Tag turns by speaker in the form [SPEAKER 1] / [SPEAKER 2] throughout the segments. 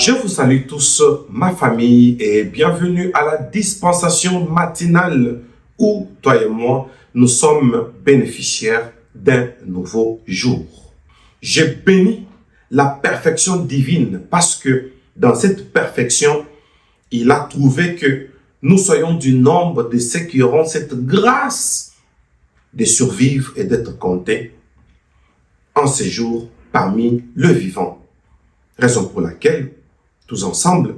[SPEAKER 1] Je vous salue tous, ma famille, et bienvenue à la dispensation matinale où toi et moi, nous sommes bénéficiaires d'un nouveau jour. J'ai béni la perfection divine parce que dans cette perfection, il a trouvé que nous soyons du nombre de ceux qui auront cette grâce de survivre et d'être comptés en ces jours parmi le vivant. Raison pour laquelle, tous ensemble,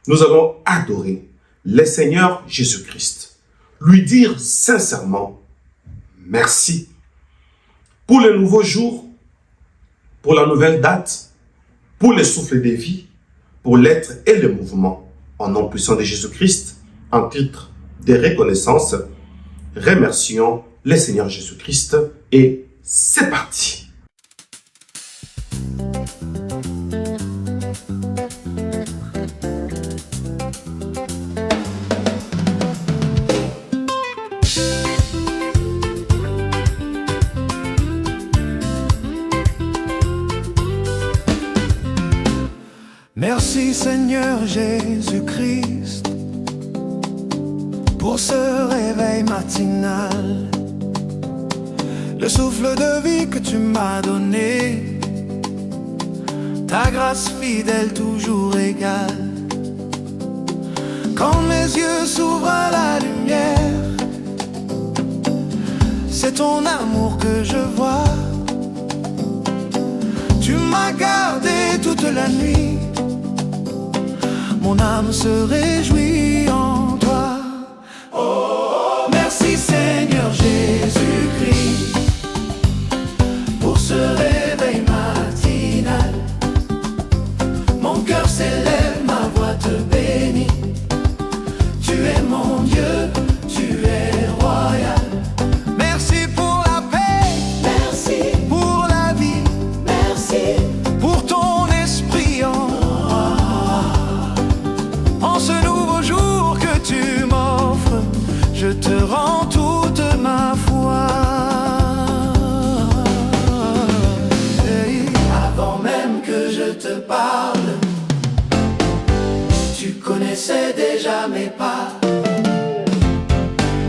[SPEAKER 1] nous allons adorer le Seigneur Jésus-Christ, lui dire sincèrement merci pour le nouveau jour, pour la nouvelle date, pour le souffle de vie, pour l'être et le mouvement. En nom puissant de Jésus-Christ, en titre de reconnaissance, remercions le Seigneur Jésus-Christ et c'est parti.
[SPEAKER 2] Merci Seigneur Jésus-Christ pour ce réveil matinal, le souffle de vie que tu m'as donné, ta grâce fidèle toujours égale. Quand mes yeux s'ouvrent à la lumière, c'est ton amour que je vois. Tu m'as gardé toute la nuit, mon âme se réjouit en toi. Oh, merci Seigneur Jésus-Christ pour ce réveil matinal. Mon cœur s'élève, ma voix te bénit. Tu es mon Dieu, tu es royal. Merci pour la paix, merci pour la vie, merci pour ton esprit en ce nouveau jour que tu m'offres, je te rends toute ma foi. Hey. Avant même que je te parle, tu connaissais déjà mes pas.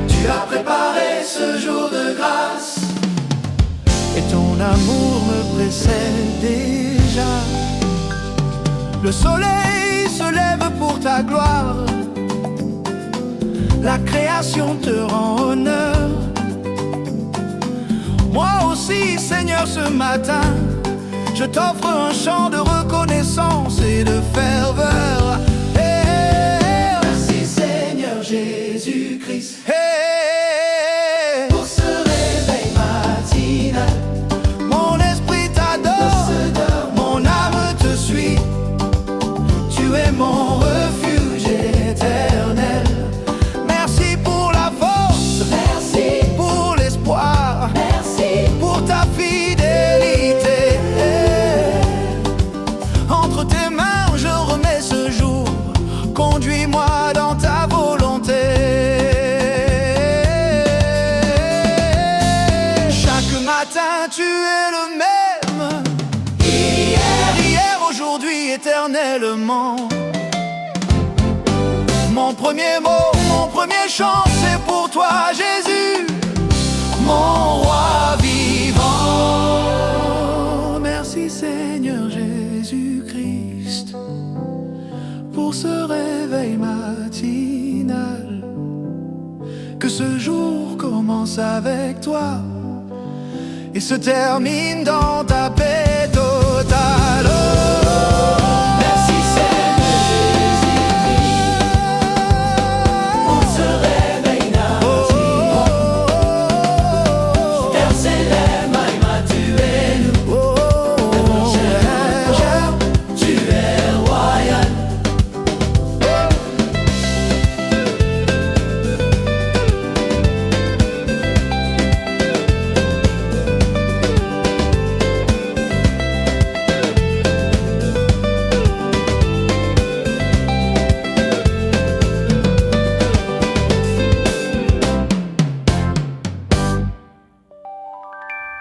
[SPEAKER 2] Tu as préparé ce jour de grâce et ton amour me précède déjà. Le soleil se lève pour ta gloire, la création te rend honneur. Moi aussi Seigneur ce matin, je t'offre un chant de reconnaissance et de ferveur. Hey, merci Seigneur Jésus-Christ. Hey, pour ce réveil matinal, mon esprit t'adore, mon âme te suit. Tu es mon refuge éternel. Merci pour la force, merci pour l'espoir, merci pour ta fidélité. Entre tes mains je remets ce jour, conduis-moi dans ta volonté. Chaque matin tu es le même, hier, aujourd'hui, éternellement. Mon premier mot, mon premier chant, c'est pour toi, Jésus, mon roi vivant. Merci Seigneur Jésus-Christ pour ce réveil matinal. Que ce jour commence avec toi et se termine dans ta paix totale. Merci Seigneur Jésus-Christ pour ce réveil matinal. Terre s'élève, Maïma, tu es nous. Devant Seigneur, tu es royal.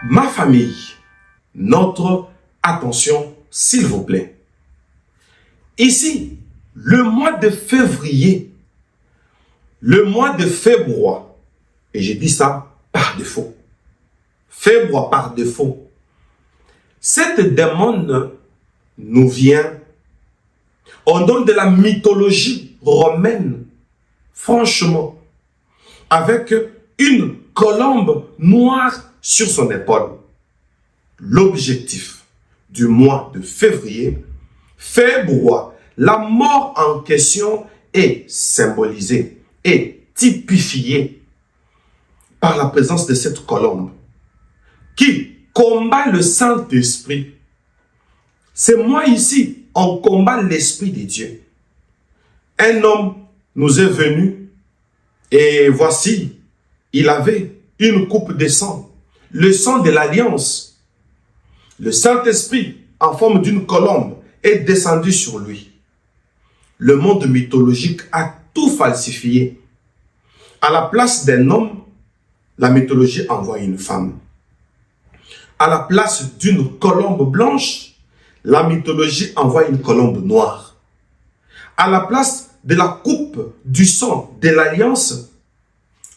[SPEAKER 1] Ma famille, notre attention, s'il vous plaît. Ici, le mois de février, le mois de février, et j'ai dit ça par défaut, février par défaut, cette démon nous vient, on donne de la mythologie romaine, franchement, avec une colombe noire sur son épaule. L'objectif du mois de février, la mort en question est symbolisée et typifiée par la présence de cette colombe qui combat le Saint-Esprit. C'est moi ici, on combat l'Esprit de Dieu. Un homme nous est venu et voici, il avait une coupe de sang, le sang de l'Alliance. Le Saint-Esprit, en forme d'une colombe, est descendu sur lui. Le monde mythologique a tout falsifié. À la place d'un homme, la mythologie envoie une femme. À la place d'une colombe blanche, la mythologie envoie une colombe noire. À la place de la coupe du sang de l'Alliance,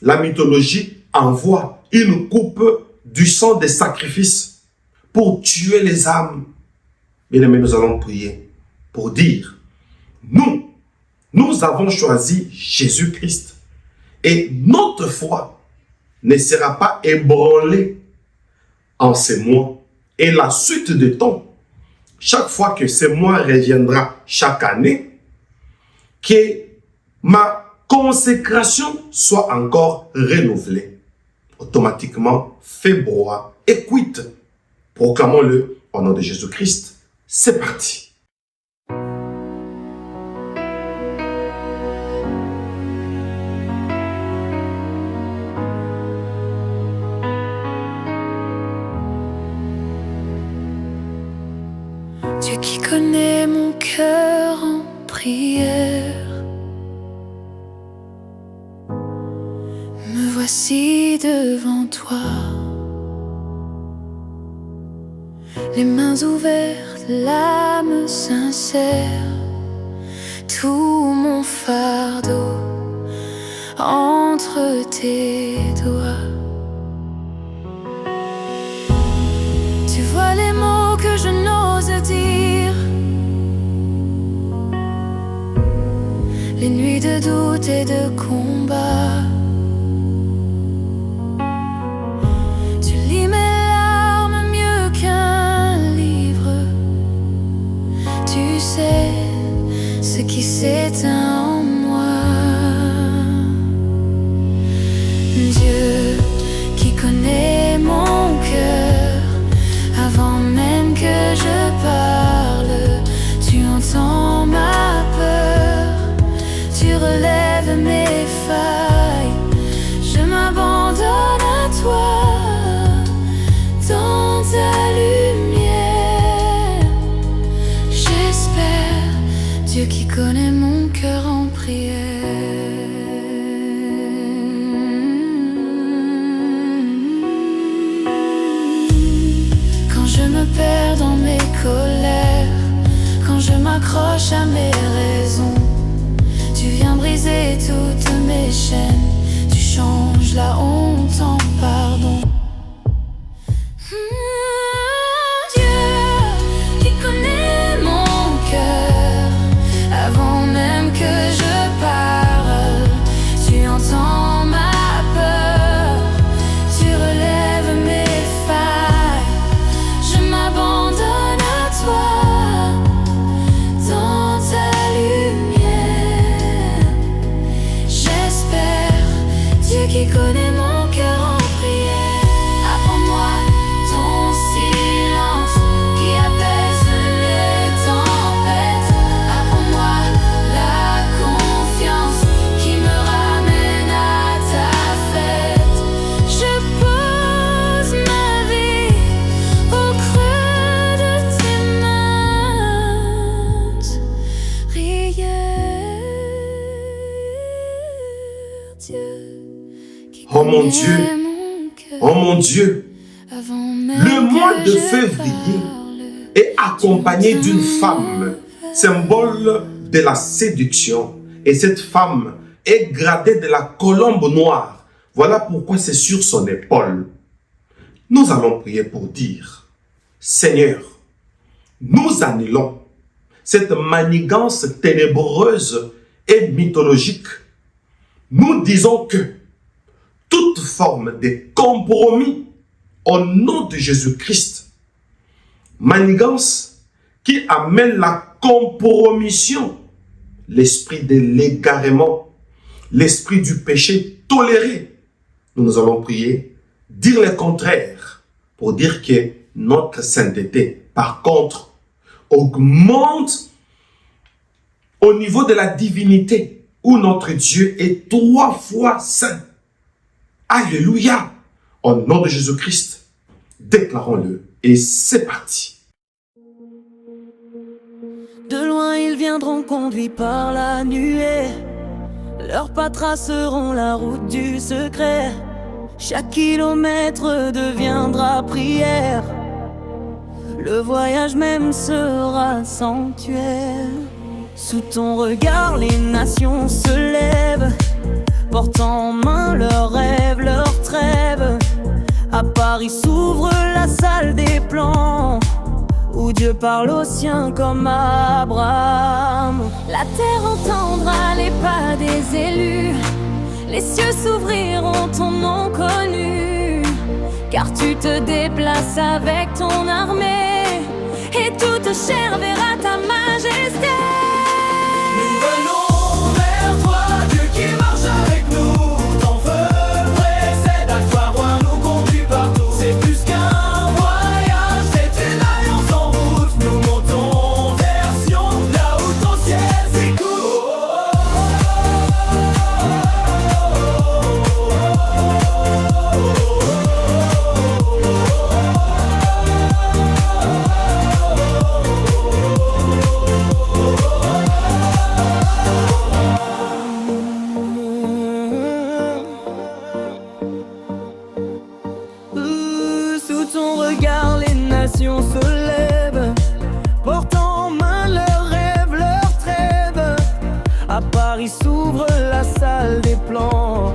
[SPEAKER 1] la mythologie envoie une coupe du sang des sacrifices pour tuer les âmes. Bien-aimés, nous allons prier pour dire, nous avons choisi Jésus-Christ et notre foi ne sera pas ébranlée en ces mois. Et la suite de temps, chaque fois que ce mois reviendra chaque année, que ma consécration soit encore renouvelée. Automatiquement, février est quitte. Proclamons-le au nom de Jésus-Christ. C'est parti.
[SPEAKER 2] Dieu qui connaît mon cœur en prière, me voici devant toi, les mains ouvertes, l'âme sincère, tout mon fardeau entre tes doigts. Tu vois les mots que je n'ose dire, les nuits de doute et de combat. Tu lis mes larmes mieux qu'un livre. Tu sais ce qui s'éteint en moi. Dieu qui connaît mon cœur avant même que je parle, tu entends ma peur, tu relèves mes failles, je m'abandonne à toi, dans ta lumière. J'espère, Dieu qui connaît mon cœur en prière. Quand je me perds dans mes colères, quand je m'accroche à mes raisons, tu viens briser toutes mes chaînes, tu changes la honte en pardon. Dieu qui connaît mon cœur avant même que je parle, tu entends ma peur, tu relèves mes failles, je m'abandonne à toi, dans ta lumière. J'espère, Dieu qui connaît mon cœur en prière. Apprends-moi ton silence qui apaise les tempêtes. Apprends-moi la confiance qui me ramène à ta fête. Je pose ma vie au creux de tes mains. Prière, Dieu qui
[SPEAKER 1] Oh mon
[SPEAKER 2] connaît
[SPEAKER 1] Dieu,
[SPEAKER 2] mon cœur
[SPEAKER 1] oh mon Dieu,
[SPEAKER 2] avant même
[SPEAKER 1] le mois
[SPEAKER 2] que
[SPEAKER 1] de
[SPEAKER 2] je
[SPEAKER 1] février
[SPEAKER 2] parle,
[SPEAKER 1] est accompagné d'une femme symbole de la séduction. Et cette femme est gradée de la colombe noire. Voilà pourquoi c'est sur son épaule. Nous allons prier pour dire, Seigneur, nous annulons cette manigance ténébreuse et mythologique. Nous disons que toute forme de compromis au nom de Jésus-Christ, manigance qui amène la compromission, l'esprit de l'égarement, l'esprit du péché toléré. Nous allons prier, dire le contraire, pour dire que notre sainteté, par contre, augmente au niveau de la divinité, où notre Dieu est 3 fois saint. Alléluia! Au nom de Jésus-Christ, déclarons-le. Et c'est parti.
[SPEAKER 3] De loin ils viendront conduits par la nuée. Leurs pas traceront la route du secret. Chaque kilomètre deviendra prière. Le voyage même sera sanctuaire. Sous ton regard les nations se lèvent, portant en main leurs rêves, leurs trêves. À Paris s'ouvre la salle des plans, où Dieu parle aux siens comme à Abraham. La terre entendra les pas des élus, les cieux s'ouvriront ton nom connu. Car tu te déplaces avec ton armée, et toute chair verra ta majesté.
[SPEAKER 2] Nous venons vers toi, Dieu qui marche avec nous. Ton feu précède, à toi roi nous conduit partout. C'est plus qu'un voyage, c'est une alliance en route. Nous montons vers Sion, là où ton ciel s'écoule.
[SPEAKER 3] Sous ton regard les nations se lèvent, portant en main leurs rêves, leurs trêves. À Paris s'ouvre la salle des plans,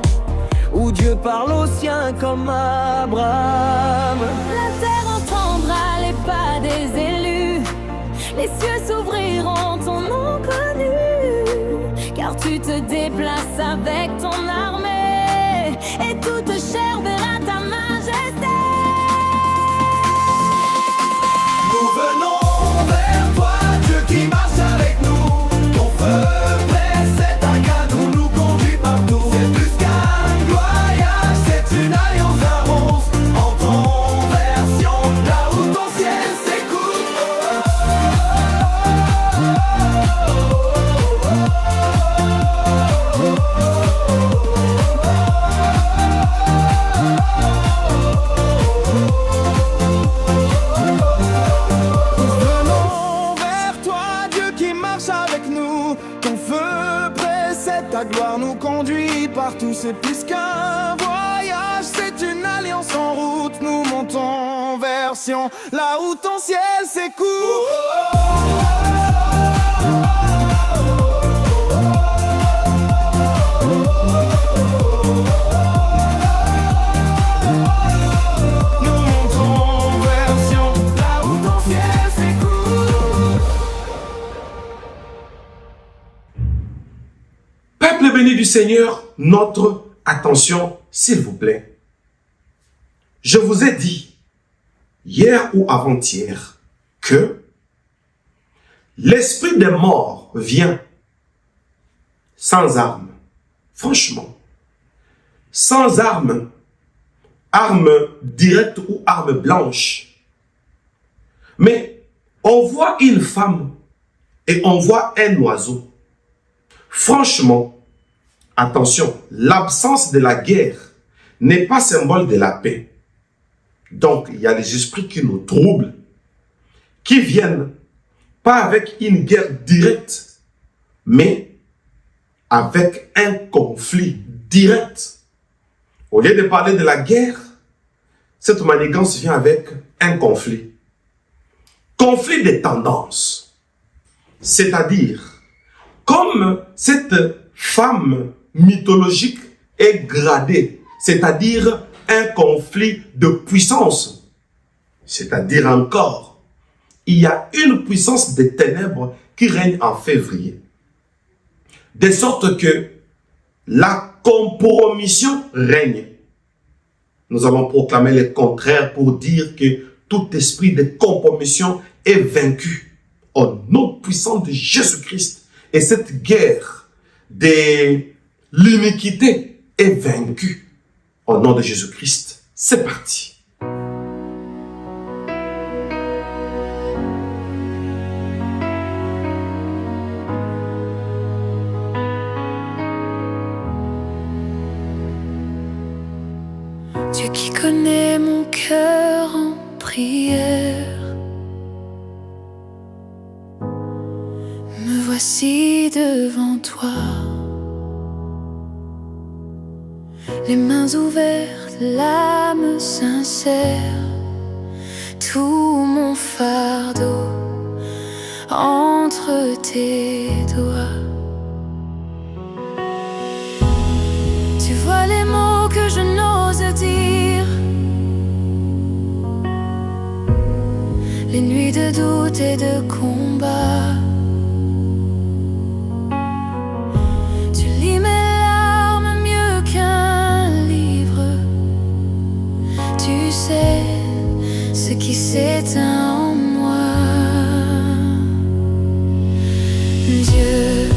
[SPEAKER 3] où Dieu parle aux siens comme à Abraham. La terre entendra les pas des élus, les cieux s'ouvriront ton nom connu. Car tu te déplaces avec ton armée, et toute chair verra ta majesté.
[SPEAKER 2] Nous venons vers toi, Dieu qui marche avec nous. Ton feu précède, ta garde nous conduit partout. C'est plus qu'un voyage, c'est une alliance d'avance. En conversion, là où ton ciel s'écoule. Venons vers toi, Dieu qui marche avec nous. Ton feu précède, ta gloire nous conduit partout. C'est plus qu'un voyage, c'est une alliance en route. Nous montons vers Sion, là où ton ciel s'écoule. Nous montons vers Sion, là où ton ciel s'écoule.
[SPEAKER 1] Peuple béni du Seigneur, notre attention, s'il vous plaît. Je vous ai dit, hier ou avant-hier, que l'esprit des morts vient sans armes. Franchement, sans armes, armes directes ou armes blanches. Mais on voit une femme et on voit un oiseau. Franchement, attention, l'absence de la guerre n'est pas symbole de la paix. Donc, il y a les esprits qui nous troublent, qui viennent pas avec une guerre directe, mais avec un conflit direct. Au lieu de parler de la guerre, cette manigance vient avec un conflit. Conflit des tendances, C'est-à-dire, comme cette femme mythologique est gradée, c'est-à-dire un conflit de puissance, c'est-à-dire encore, il y a une puissance des ténèbres qui règne en février. De sorte que la compromission règne. Nous allons proclamer le contraire pour dire que tout esprit de compromission est vaincu au nom puissant de Jésus-Christ. Et cette guerre de l'iniquité est vaincue au nom de Jésus-Christ. C'est parti.
[SPEAKER 3] Dieu qui connaît mon cœur en prière, me voici devant toi, les mains ouvertes, l'âme sincère, tout mon fardeau entre tes doigts. Tu vois les mots que je n'ose dire, les nuits de doute et de combat. Tu lis mes larmes mieux qu'un livre. Tu sais ce qui s'éteint en moi. Dieu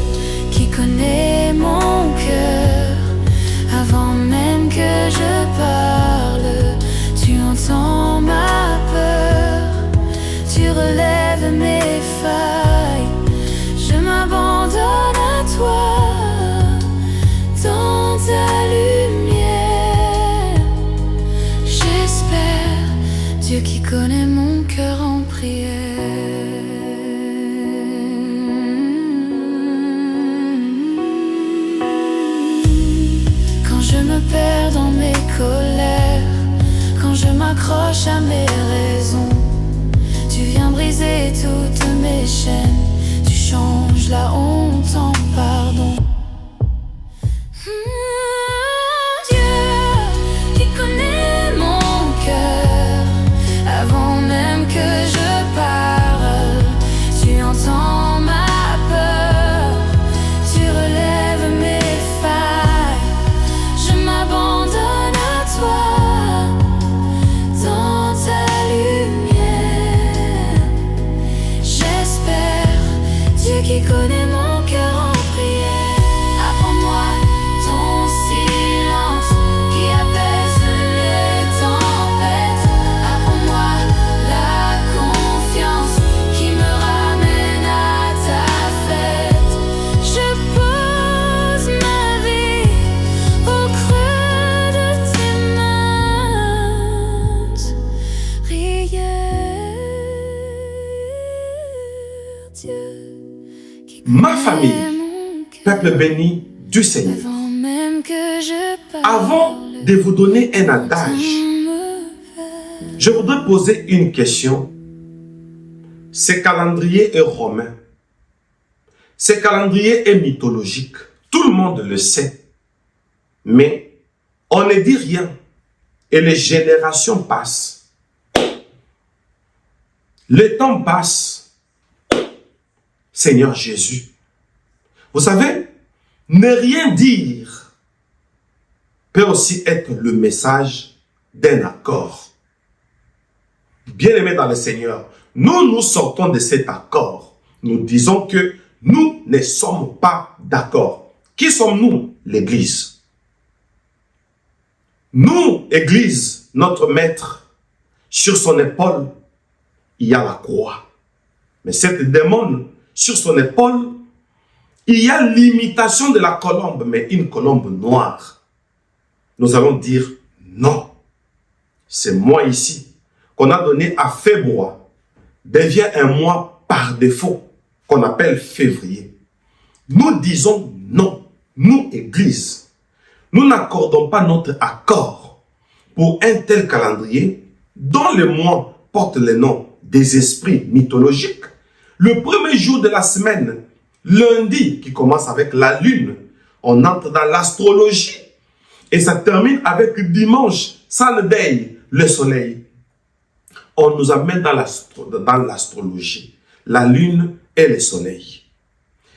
[SPEAKER 3] qui connaît mon cœur avant même que je parle, tu entends ma peur, tu relèves mes failles, je m'abandonne à toi, dans ta lumière. J'espère, Dieu qui connaît mon cœur en prière. Je me perds dans mes colères, quand je m'accroche à mes raisons, tu viens briser toutes mes chaînes, tu changes la honte en pardon. Dieu qui connaît mon cœur avant même que je parle, tu entends ma peur, tu relèves mes failles, je m'abandonne à toi, dans ta lumière. J'espère, Dieu qui connaît mon cœur en prière. Apprends-moi ton silence qui apaise les tempêtes. Apprends-moi la confiance qui me ramène à ta fête. Je pose ma vie au creux de tes mains. Prière, Dieu qui
[SPEAKER 1] Ma famille,
[SPEAKER 3] connaît mon cœur
[SPEAKER 1] peuple béni du Seigneur.
[SPEAKER 3] avant même que je parle.
[SPEAKER 1] Avant de vous donner un adage, je voudrais poser une question. Ce calendrier est romain. Ce calendrier est mythologique. Tout le monde le sait. Mais on ne dit rien. Et les générations passent. Le temps passe. Seigneur Jésus. Vous savez, ne rien dire peut aussi être le message d'un accord. Bien-aimés dans le Seigneur, nous sortons de cet accord. Nous disons que nous ne sommes pas d'accord. Qui sommes-nous? L'Église. Nous, Église, notre maître, sur son épaule, il y a la croix. Mais cette démon, sur son épaule, il y a l'imitation de la colombe, mais une colombe noire. Nous allons dire non. Ce mois ici, qu'on a donné à février, devient un mois par défaut, qu'on appelle février. Nous disons non. Nous, Église, nous n'accordons pas notre accord pour un tel calendrier dont le mois porte le nom des esprits mythologiques. Le premier jour de la semaine, lundi, qui commence avec la lune, on entre dans l'astrologie. Et ça termine avec dimanche, Sunday, le soleil. On nous amène dans l'astrologie, la lune et le soleil.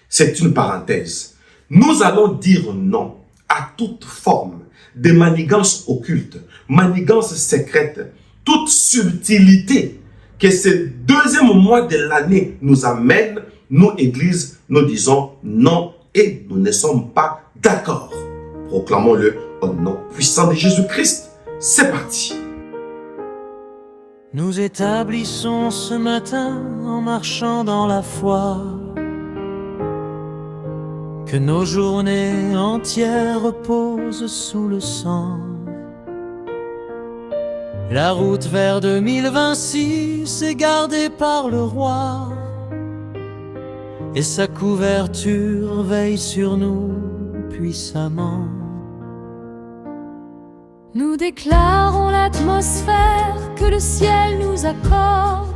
[SPEAKER 1] C'est une parenthèse. Nous allons dire non à toute forme de manigance occulte, manigance secrète, toute subtilité que ce deuxième mois de l'année nous amène. Nous, Église, nous disons non et nous ne sommes pas d'accord. Proclamons-le au nom puissant de Jésus-Christ. C'est parti.
[SPEAKER 3] Nous établissons ce matin en marchant dans la foi que nos journées entières reposent sous le sang. La route vers 2026 est gardée par le roi et sa couverture veille sur nous puissamment. Nous déclarons l'atmosphère que le ciel nous accorde,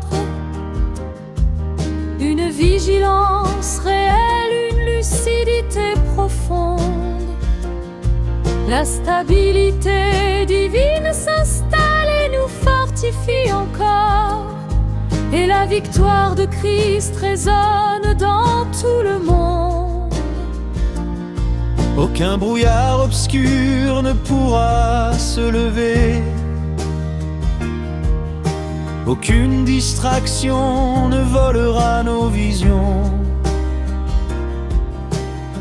[SPEAKER 3] une vigilance réelle, une lucidité profonde. La stabilité divine s'installe et nous fortifie encore, et la victoire de Christ résonne dans tout le monde. Aucun brouillard obscur ne pourra se lever, aucune distraction ne volera nos visions.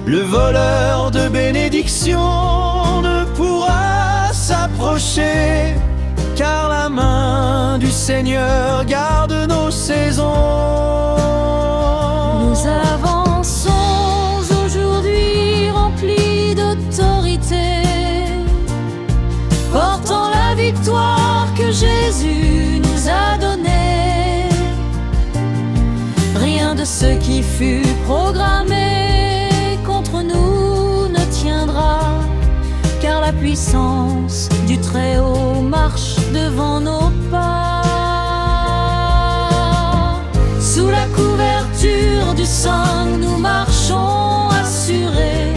[SPEAKER 3] Le voleur de bénédiction ne pourra s'approcher, car la main du Seigneur garde nos saisons. Nous avançons aujourd'hui remplis d'autorité, portant la victoire que Jésus nous a donnée. Rien de ce qui fut programmé contre nous ne tiendra, car la puissance du Très-Haut marche devant nos pas. Sous la couverture du sang, nous marchons assurés.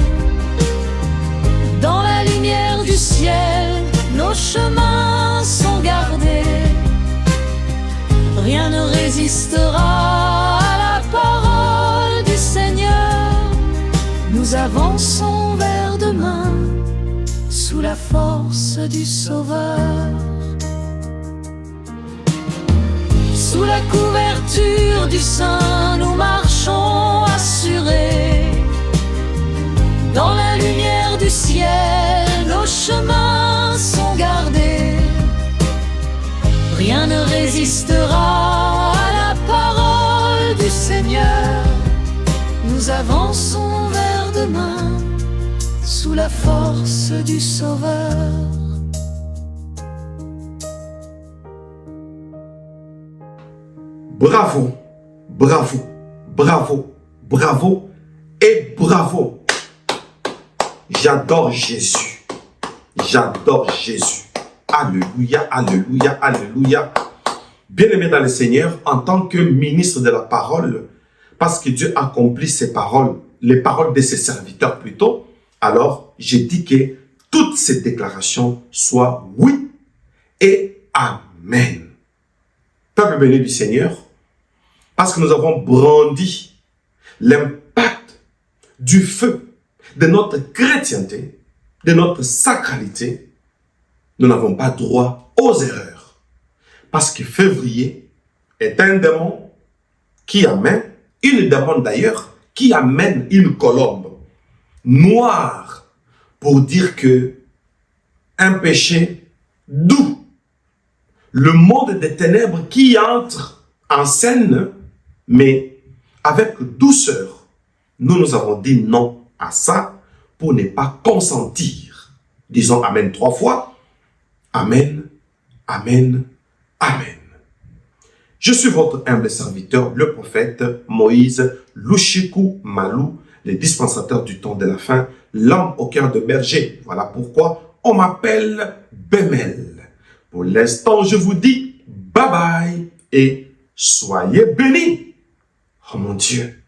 [SPEAKER 3] Dans la lumière du ciel, nos chemins sont gardés. Rien ne résistera à la parole du Seigneur. Nous avançons vers demain sous la force du Sauveur. Sous la couverture du sein, nous marchons assurés. Dans la lumière du ciel, nos chemins sont gardés. Rien ne résistera à la parole du Seigneur. Nous avançons vers demain sous la force du Sauveur.
[SPEAKER 1] Bravo, bravo, bravo, bravo et bravo. J'adore Jésus. J'adore Jésus. Alléluia, alléluia, alléluia. Bien-aimé dans le Seigneur, en tant que ministre de la parole, parce que Dieu accomplit ses paroles, les paroles de ses serviteurs plutôt, alors j'ai dit que toutes ces déclarations soient oui et amen. Peuple béni du Seigneur, parce que nous avons brandi l'impact du feu de notre chrétienté, de notre sacralité, nous n'avons pas droit aux erreurs. Parce que février est un démon qui amène, une démon d'ailleurs, qui amène une colombe noire pour dire que un péché doux, le monde des ténèbres qui entre en scène, mais avec douceur. Nous avons dit non à ça pour ne pas consentir. Disons amen 3 fois. Amen, amen, amen. Je suis votre humble serviteur, le prophète Moïse Lushiku Malou, le dispensateur du temps de la fin, l'homme au cœur de berger. Voilà pourquoi on m'appelle Bémel. Pour l'instant, je vous dis bye bye et soyez bénis. Oh mon Dieu,